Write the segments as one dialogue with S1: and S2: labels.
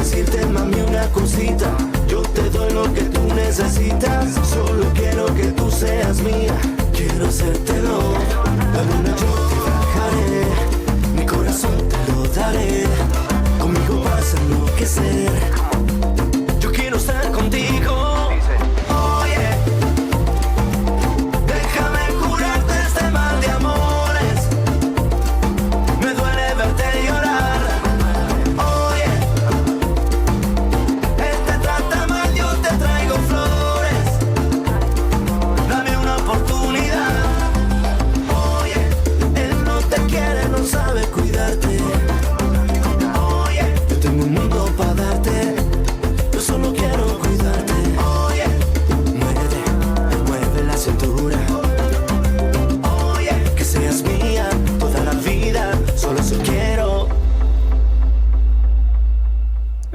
S1: decirte, mami, una cosita. Yo te doy lo que tú necesitas. Solo quiero que tú seas mía. Quiero hacértelo. La luna yo te bajaré. Mi corazón te lo daré. Conmigo vas a enloquecer. Yo quiero estar contigo.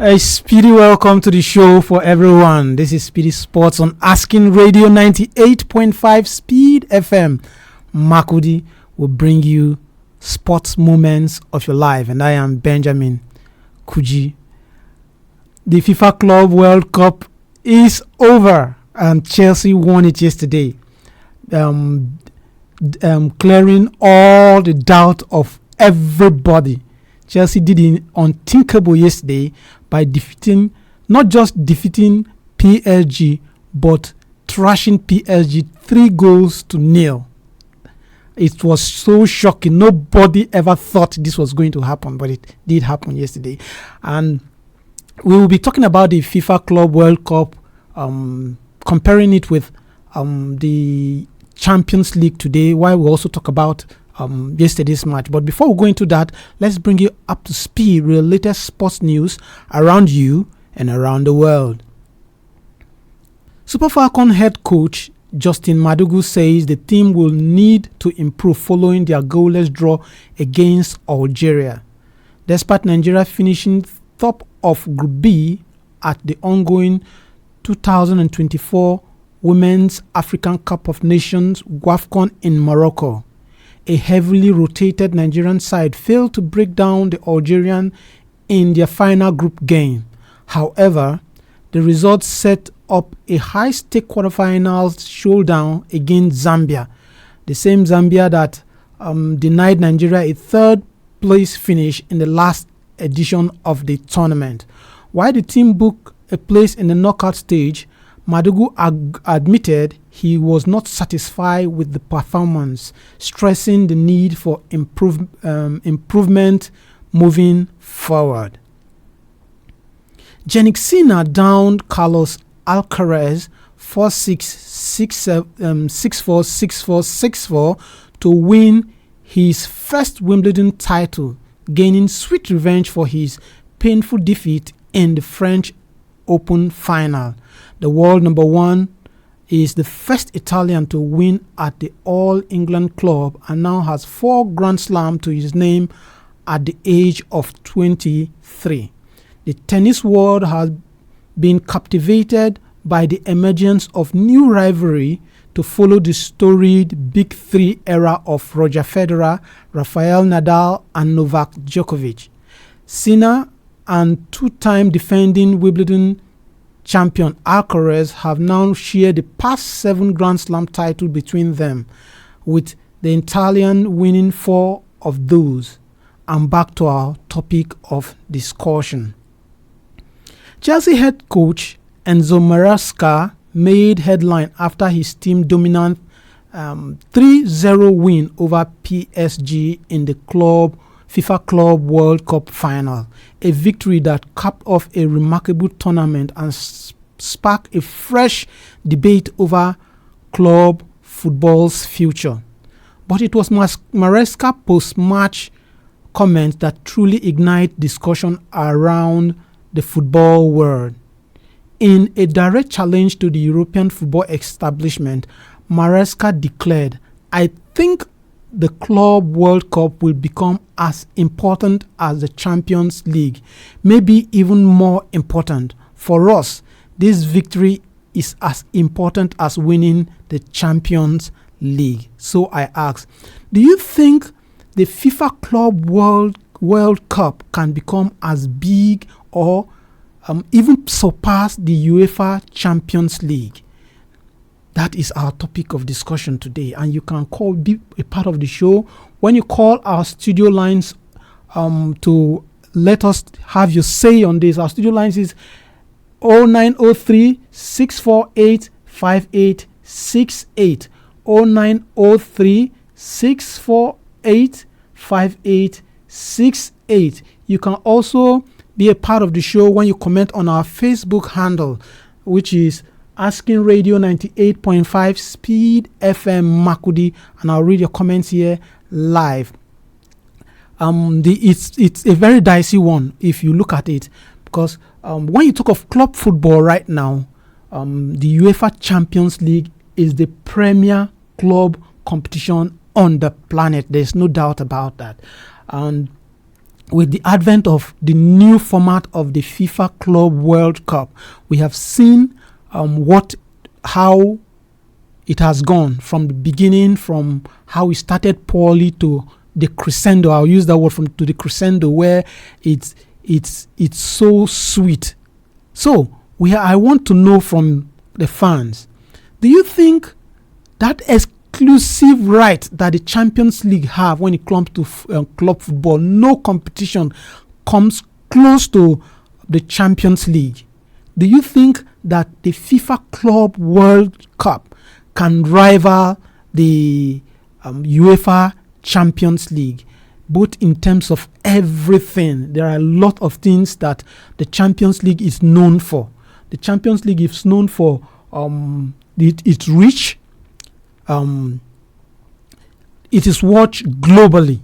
S2: A speedy welcome to the show for everyone. This is SPEEDy Sports on Asking Radio 98.5 Speed FM. Makudi will bring you sports moments of your life, and I am Benjamin Kuji. The FIFA Club World Cup is over, and Chelsea won it yesterday, clearing all the doubt of everybody. Chelsea did the unthinkable yesterday by not just defeating PSG, but thrashing PSG 3-0. It was so shocking. Nobody ever thought this was going to happen, but it did happen yesterday. And we will be talking about the FIFA Club World Cup, comparing it with the Champions League today, while we also talk about yesterday's match. But before we go into that, let's bring you up to speed with the latest sports news around you and around the world. Super Falcon head coach Justin Madugu says the team will need to improve following their goalless draw against Algeria. Despite Nigeria finishing top of Group B at the ongoing 2024 Women's African Cup of Nations WAFCON in Morocco, a heavily rotated Nigerian side failed to break down the Algerian in their final group game. However, the result set up a high-stake quarterfinals showdown against Zambia, the same Zambia that denied Nigeria a third-place finish in the last edition of the tournament. While the team booked a place in the knockout stage, Madugu admitted he was not satisfied with the performance, stressing the need for improvement moving forward. Jannik Sinner downed Carlos Alcaraz 4-6, 6-4, 6-4, 6-4 to win his first Wimbledon title, gaining sweet revenge for his painful defeat in the French Open final. The world number one is the first Italian to win at the All England club and now has 4 Grand Slams to his name at the age of 23. The tennis world has been captivated by the emergence of new rivalry to follow the storied Big Three era of Roger Federer, Rafael Nadal, and Novak Djokovic. Sinner and two-time defending Wimbledon champion Alcaraz have now shared the past 7 Grand Slam titles between them, with the Italian winning 4 of those. And back to our topic of discussion. Chelsea head coach Enzo Maresca made headline after his team dominant 3-0 win over PSG in the FIFA Club World Cup final, a victory that capped off a remarkable tournament and sparked a fresh debate over club football's future. But it was Maresca's post-match comments that truly ignite discussion around the football world. In a direct challenge to the European football establishment, Maresca declared, "I think the Club World Cup will become as important as the Champions League, maybe even more important. For us, this victory is as important as winning the Champions League." So I ask, do you think the FIFA Club World Cup can become as big or even surpass the UEFA Champions League? That is our topic of discussion today, and you can be a part of the show when you call our studio lines to let us have your say on this. Our studio lines is 0903 648 5868, 0903 648 5868. You can also be a part of the show when you comment on our Facebook handle, which is Asking Radio 98.5 Speed FM Makudi, and I'll read your comments here live. It's a very dicey one if you look at it, because when you talk of club football right now, the UEFA Champions League is the premier club competition on the planet. There's no doubt about that. And with the advent of the new format of the FIFA Club World Cup, we have seen how it has gone from the beginning, from how we started poorly to the crescendo. I'll use that word, to the crescendo, where it's so sweet. So I want to know from the fans, do you think that exclusive right that the Champions League have when it comes to club football, no competition comes close to the Champions League? Do you think that the FIFA Club World Cup can rival the UEFA Champions League, both in terms of everything? There are a lot of things that the Champions League is known for. The Champions League is known for its reach. It is watched globally.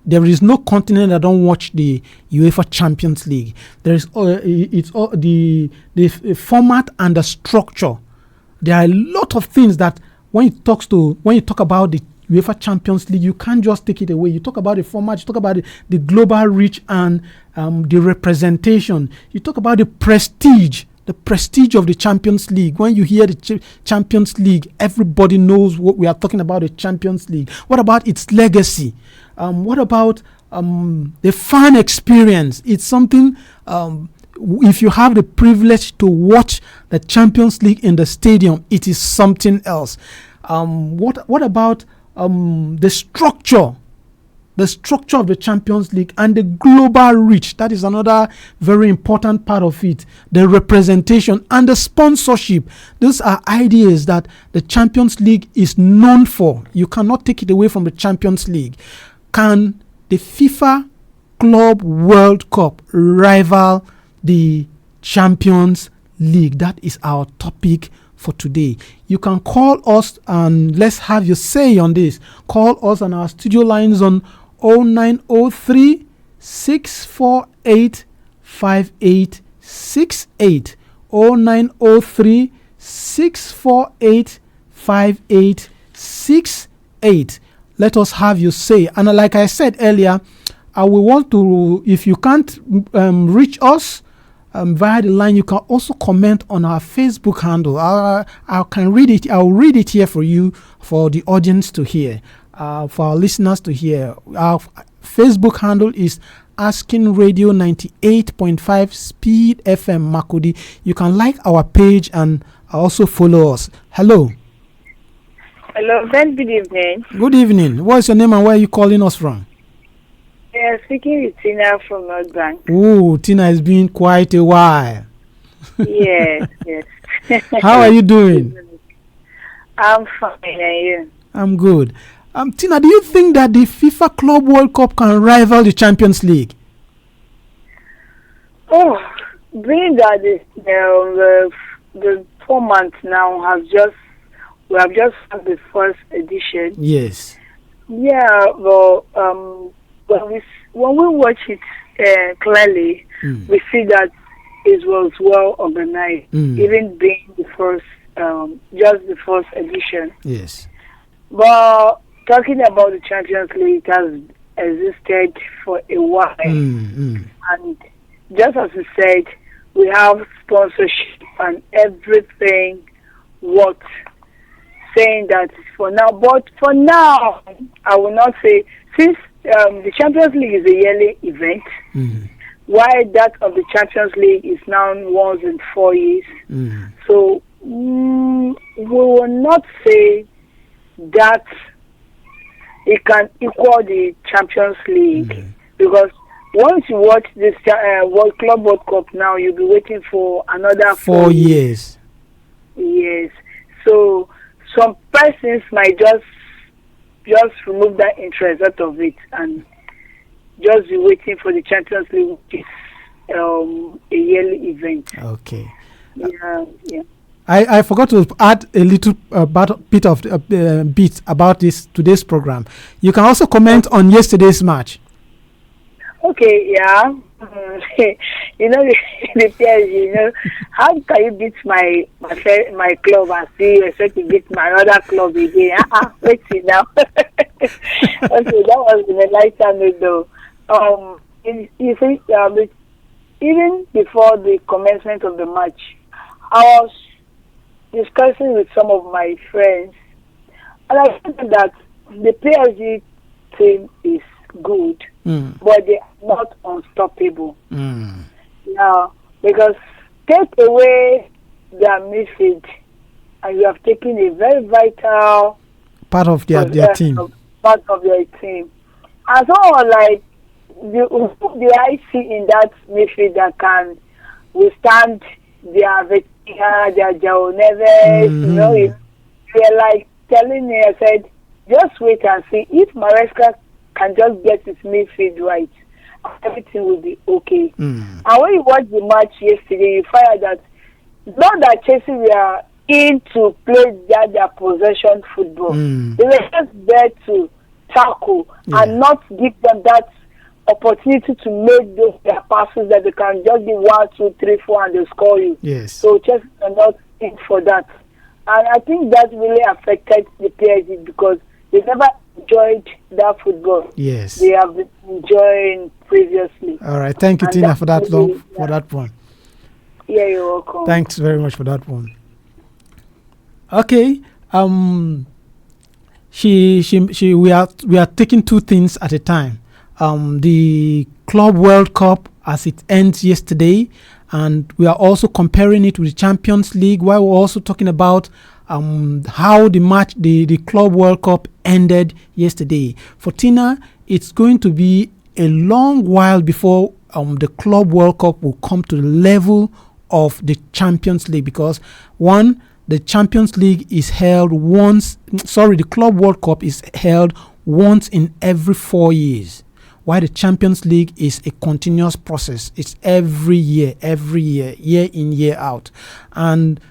S2: There is no continent that don't watch the UEFA Champions League. There is the format and the structure. There are a lot of things that when you talk about the UEFA Champions League, you can't just take it away. You talk about the format, you talk about the global reach and the representation. You talk about the prestige of the Champions League. When you hear the Champions League, everybody knows what we are talking about, the Champions League. What about its legacy? What about the fan experience? It's something, if you have the privilege to watch the Champions League in the stadium, it is something else. What about the structure of the Champions League and the global reach? That is another very important part of it. The representation and the sponsorship. Those are ideas that the Champions League is known for. You cannot take it away from the Champions League. Can the FIFA Club World Cup rival the Champions League? That is our topic for today. You can call us and let's have your say on this. Call us on our studio lines on 0903 648 5868, 0903 648 5868. Let us have your say. And like I said earlier, I will want to, if you can't reach us via the line, you can also comment on our Facebook handle. I can read it. I'll read it here for you, for the audience to hear, for our listeners to hear. Our Facebook handle is Asking Radio 98.5 Speed FM Makudi. You can like our page and also follow us. Hello.
S3: Hello, very good evening.
S2: Good evening. What is your name and where are you calling us from?
S3: Yeah, speaking with Tina from North Bank.
S2: Oh, Tina, it's been quite a while.
S3: Yes.
S2: How are you doing?
S3: I'm fine, and you?
S2: I'm good. Tina, do you think that the FIFA Club World Cup can rival the Champions League?
S3: Oh, being that the 4 months now we have just had the first edition.
S2: Yes.
S3: Yeah, well, when we watch it clearly, we see that it was well organized, even being the first, just the first edition.
S2: Yes.
S3: But talking about the Champions League, it has existed for a while, and just as you said, we have sponsorship and everything. What? Saying that for now, but for now, I will not say, since the Champions League is a yearly event, while that of the Champions League is now once in 4 years. So we will not say that it can equal the Champions League because once you watch this World Cup now, you'll be waiting for another
S2: 4 years.
S3: Yes. So some persons might just remove that interest out of it and just be waiting for the Champions League, which is a yearly event.
S2: Okay.
S3: Yeah.
S2: I forgot to add a little bit of bit about today's program. You can also comment on yesterday's match.
S3: Okay, yeah. You know, the PSG, how can you beat my club and see you expect to beat my other club again? Wait now. Okay, that was in a lighter note though. You see, even before the commencement of the match, I was discussing with some of my friends, and I said that the PSG team is good, but they are not unstoppable. Yeah, because take away their midfield, and you have taken a very vital
S2: part of their team.
S3: Part of their team, and someone like the I see in that midfield that can withstand their Vetia, their Jao Neves. They're like telling me, I said, just wait and see if Maresca can just get his midfield right, everything will be okay. And when you watch the match yesterday, you find that not that Chelsea were in to play their possession football. They were just there to tackle and not give them that opportunity to make those their passes that they can just be 1, 2, 3, 4 and they score you.
S2: Yes.
S3: So Chelsea are not in for that. And I think that really affected the PSG because they never enjoyed that football.
S2: Yes.
S3: They have been enjoying previously.
S2: All right. Thank you, Tina, for that for that one.
S3: Yeah, you're welcome.
S2: Thanks very much for that one. Okay. We are taking two things at a time. The Club World Cup as it ends yesterday, and we are also comparing it with the Champions League, while we're also talking about how the Club World Cup ended yesterday. For Tina, it's going to be a long while before the Club World Cup will come to the level of the Champions League, because the Champions League is held the Club World Cup is held once in every 4 years, while the Champions League is a continuous process. It's every year, year in, year out. And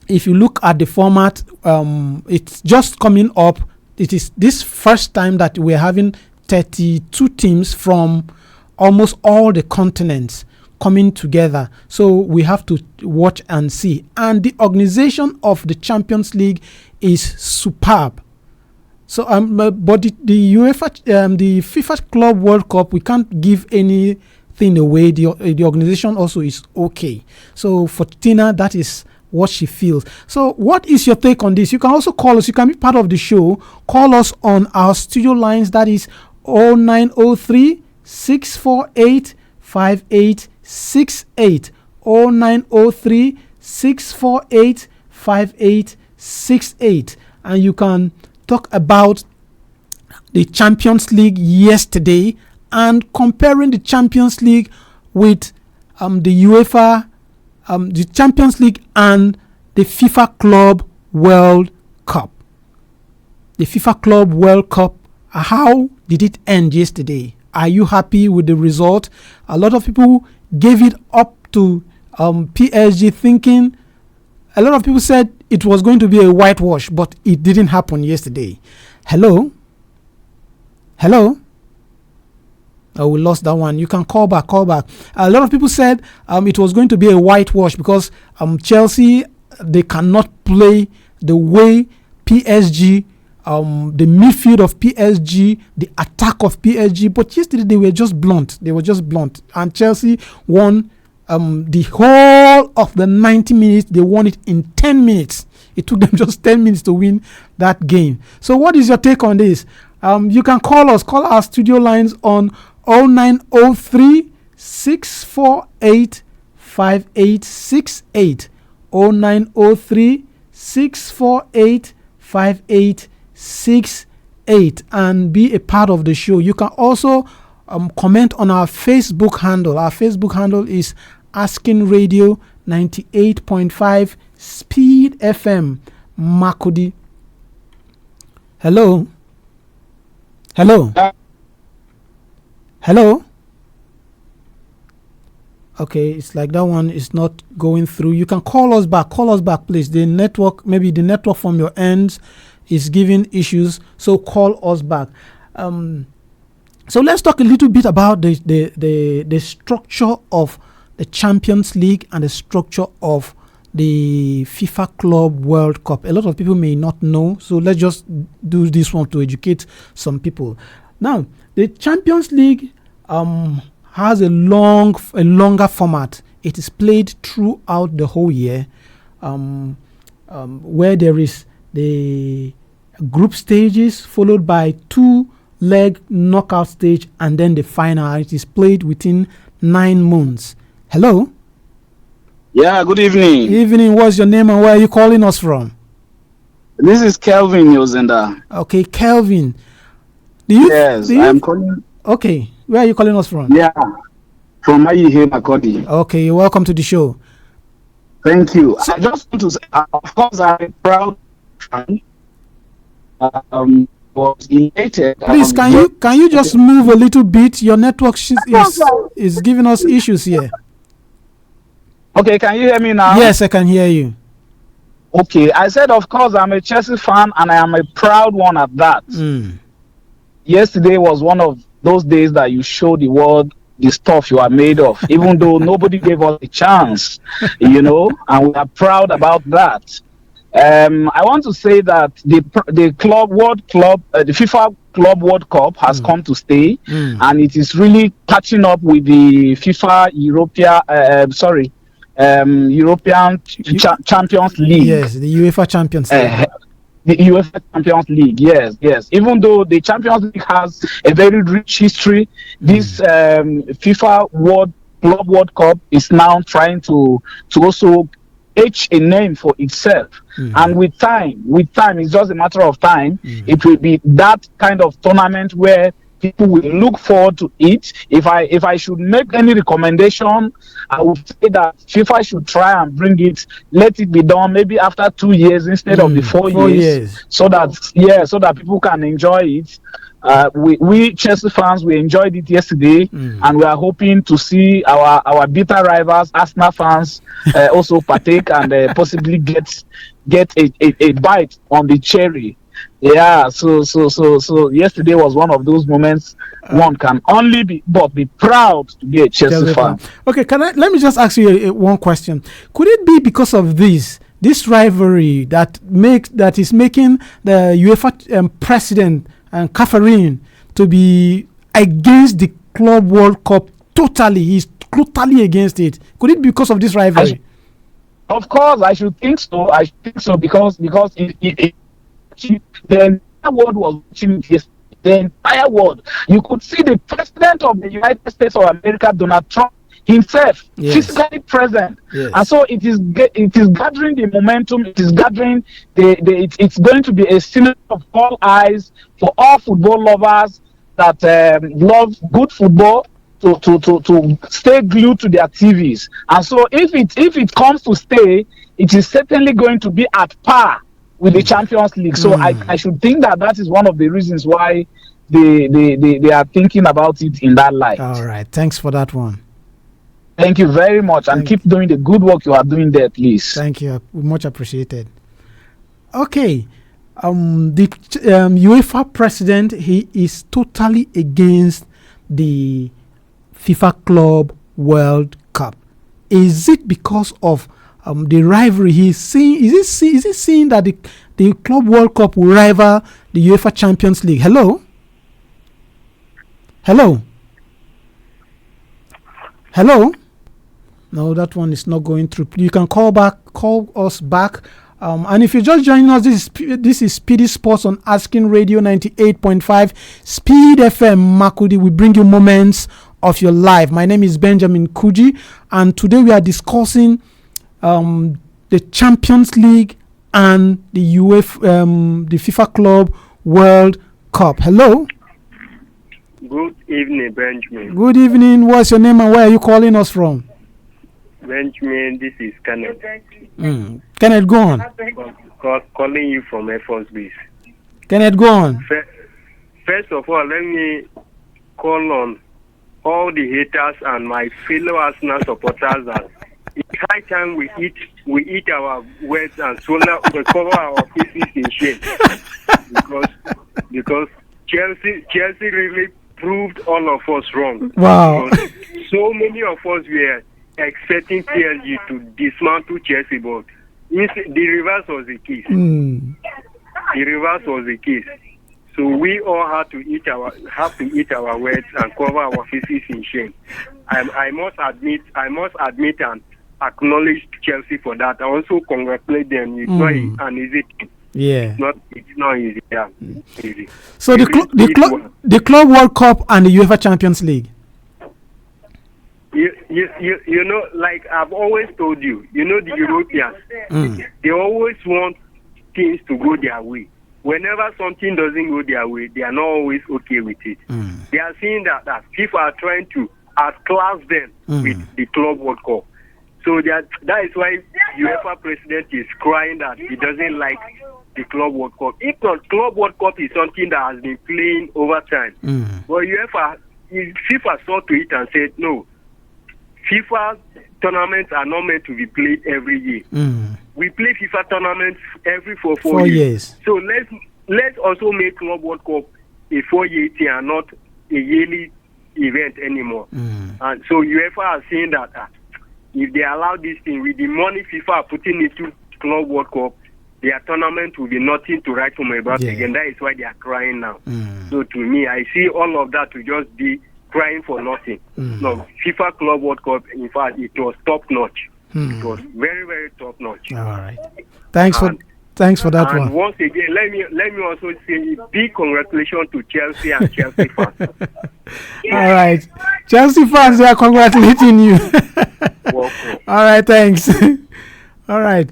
S2: if you look at the format, it's just coming up. It is this first time that we're having 32 teams from almost all the continents coming together. So we have to watch and see. And the organization of the Champions League is superb. So, but the UEFA, the FIFA Club World Cup, we can't give anything away. The organization also is okay. So for Tina, that is what she feels. So what is your take on this? You can also call us. You can be part of the show. Call us on our studio lines. That is 0903 648 5868. 0903 648 5868. And you can talk about the Champions League yesterday and comparing the Champions League with the UEFA, the Champions League and the FIFA Club World Cup. The FIFA Club World Cup, how did it end yesterday? Are you happy with the result? A lot of people gave it up to PSG, thinking, a lot of people said it was going to be a whitewash, but it didn't happen yesterday. Hello? Oh, we lost that one. You can call back. A lot of people said it was going to be a whitewash because Chelsea, they cannot play the way PSG, the midfield of PSG, the attack of PSG. But yesterday they were just blunt. And Chelsea won the whole of the 90 minutes. They won it in 10 minutes. It took them just 10 minutes to win that game. So what is your take on this? You can call us. Call our studio lines on 0903 648 5868. 0903 648 5868 and be a part of the show. You can also comment on our Facebook handle. Our Facebook handle is Asking Radio 98.5 Speed FM Makudi. Hello. Okay, it's like that one is not going through. You can call us back, please. The network from your end is giving issues, so call us back. So let's talk a little bit about the structure of the Champions League and the structure of the FIFA Club World Cup. A lot of people may not know, so let's just do this one to educate some people. Now, the Champions League has a longer format. It is played throughout the whole year, where there is the group stages followed by 2-leg knockout stage and then the final. It is played within 9 months. Hello?
S4: Yeah, good evening.
S2: Evening. What's your name and where are you calling us from?
S4: This is Kelvin Yozenda.
S2: Okay, Kelvin.
S4: I'm calling.
S2: Okay, where are you calling us from?
S4: Yeah, from Ayihe Makodi.
S2: Okay, you're welcome to the show.
S4: Thank you. I just want to say, of course, I'm proud. Was elated.
S2: Please, can you just move a little bit? Your network is giving us issues here.
S4: Okay, can you hear me now?
S2: Yes, I can hear you.
S4: Okay, I said, of course, I'm a Chelsea fan and I am a proud one at that. Yesterday was one of those days that you show the world the stuff you are made of, even though nobody gave us a chance, and we are proud about that. I want to say that the FIFA Club World Cup has come to stay, and it is really catching up with the FIFA European Champions League.
S2: Yes, the UEFA Champions League.
S4: The UEFA Champions League, yes. Even though the Champions League has a very rich history, this FIFA Club World Cup is now trying to also etch a name for itself. And with time, it's just a matter of time. It will be that kind of tournament where people will look forward to it. If I should make any recommendation, I would say that FIFA should try and bring it, let it be done maybe after 2 years instead of the 4 years, so that people can enjoy it. We Chelsea fans, we enjoyed it yesterday, and we are hoping to see our bitter rivals, Arsenal fans, also partake and possibly get a bite on the cherry. Yeah, so yesterday was one of those moments one can only be proud to be a Chelsea fan.
S2: Okay, let me just ask you one question. Could it be because of this rivalry that is making the UEFA president and Kafarin to be against the Club World Cup totally? He's totally against it. Could it be because of this rivalry?
S4: Of course, I should think so. Because the entire world was watching this. The entire world. You could see the president of the United States of America, Donald Trump himself, physically present. And so it is gathering the momentum. It is gathering it's going to be a synergy of all eyes for all football lovers that love good football to stay glued to their TVs. And so if it comes to stay, it is certainly going to be at par with the Champions League. So I should think that is one of the reasons why they are thinking about it in that light.
S2: All right. Thanks for that one.
S4: Thank you very much, and keep doing the good work you are doing there, please.
S2: Thank you. Much appreciated. Okay. The UEFA president, he is totally against the FIFA Club World Cup. Is it because of the rivalry he's seeing? Is it seeing that the Club World Cup will rival the UEFA Champions League? Hello? No, that one is not going through. You can call us back And if you're just joining us, this is SPEEDy Sports on Asking Radio 98.5 Speed FM Makudi. We bring you moments of your life. My name is Benjamin Kuji, and today we are discussing the Champions League and the UEFA, the FIFA Club World Cup. Hello.
S5: Good evening, Benjamin.
S2: Good evening. What's your name and where are you calling us from?
S5: Benjamin, this is Kenneth.
S2: Kenneth, go on.
S5: Calling you from Air Force Base.
S2: Kenneth, go on.
S5: First of all, let me call on all the haters and my fellow Arsenal supporters that it's high time we eat our words and we cover our faces in shame. Because Chelsea really proved all of us wrong.
S2: Wow.
S5: Because so many of us were expecting PSG to dismantle Chelsea, but the reverse was the case. The reverse was the case. So we all have to eat our words and cover our faces in shame. I must admit and acknowledge Chelsea for that. I also congratulate them. It's not an easy thing.
S2: Yeah.
S5: It's not easy. Yeah. Easy.
S2: So the Club World Cup and the UEFA Champions League.
S5: You know, like I've always told you, the Europeans, they always want things to go their way. Whenever something doesn't go their way, they are not always okay with it. They are seeing that FIFA are trying to outclass them with the Club World Cup. So that is why UEFA president is crying that he doesn't like the Club World Cup. If not, Club World Cup is something that has been playing over time. But FIFA saw to it and said, no, FIFA tournaments are not meant to be played every year. We play FIFA tournaments every 4 years. So let's also make Club World Cup a 4-year thing and not a yearly event anymore. And so UEFA are saying that if they allow this thing with the money FIFA are putting into Club World Cup, their tournament will be nothing to write home about again. That is why they are crying now. So to me, I see all of that to just be crying for nothing. No, FIFA Club World Cup, in fact, it was top notch. It was very, very top notch.
S2: All right. Thanks for that
S5: and
S2: one.
S5: Once again, let me also say big congratulations to Chelsea and Chelsea fans.
S2: All right. Chelsea fans, they are congratulating you.
S5: Welcome.
S2: All right, thanks. All right.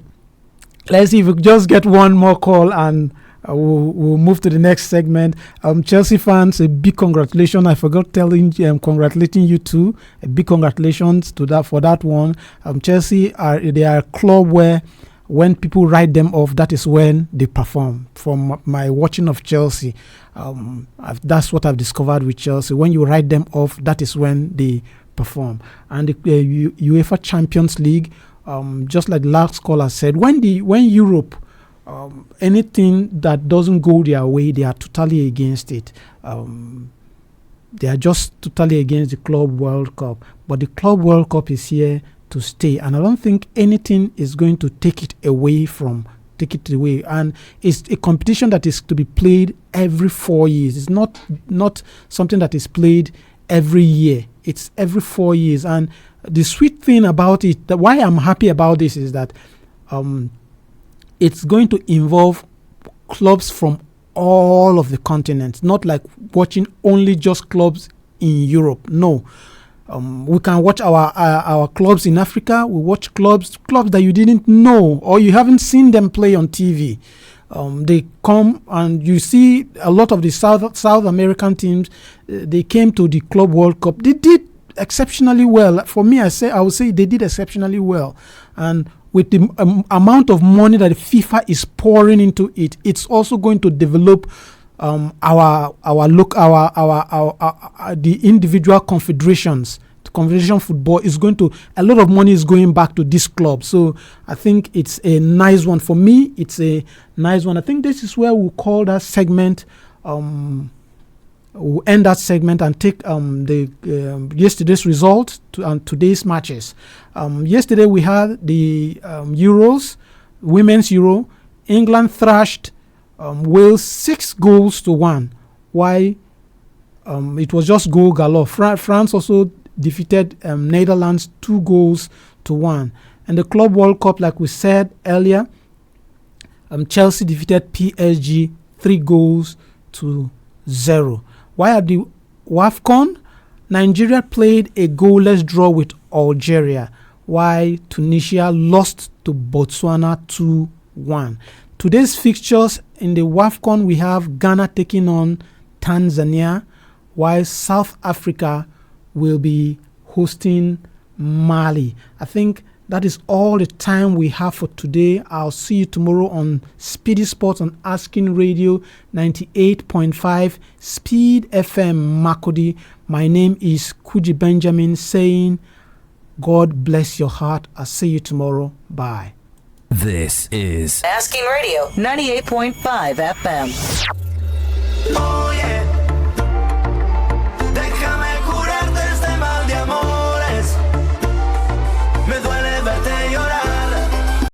S2: Let's see if we just get one more call and we'll move to the next segment. Chelsea fans, a big congratulations. I forgot congratulating you too. A big congratulations to that for that one. Chelsea they are a club where when people write them off, that is when they perform. From my watching of Chelsea, that's what I've discovered with Chelsea. When you write them off, that is when they perform. And the UEFA Champions League, just like the last caller said, when Europe anything that doesn't go their way, they are totally against it. They are just totally against the Club World Cup. But the Club World Cup is here to stay, and I don't think anything is going to take it away. And it's a competition that is to be played every 4 years. It's not something that is played every year. It's every 4 years. And the sweet thing about it, why I'm happy about this, is that it's going to involve clubs from all of the continents, not like watching only just clubs in Europe. No. We can watch our clubs in Africa. We watch clubs that you didn't know or you haven't seen them play on TV. They come and you see a lot of the South American teams. They came to the Club World Cup. They did exceptionally well. For me, I would say they did exceptionally well. And with the amount of money that FIFA is pouring into it, it's also going to develop the individual confederations. The confederation football is a lot of money is going back to this club. So I think it's a nice one. For me, it's a nice one. I think this is where we'll call that segment. We'll end that segment and take yesterday's result and today's matches. Yesterday we had the Euros, Women's Euro. England thrashed Wales 6-1. Why? It was just goal galore. France also defeated Netherlands 2-1. And the Club World Cup, like we said earlier, Chelsea defeated PSG 3-0. While at the WAFCON, Nigeria played a goalless draw with Algeria, while Tunisia lost to Botswana 2-1. Today's fixtures in the WAFCON, we have Ghana taking on Tanzania, while South Africa will be hosting Mali. I think that is all the time we have for today. I'll see you tomorrow on SPEEDy Sports on Asking Radio 98.5 Speed FM Makodi. My name is Kuji Benjamin saying, God bless your heart. I'll see you tomorrow. Bye.
S6: This is Asking Radio 98.5 FM.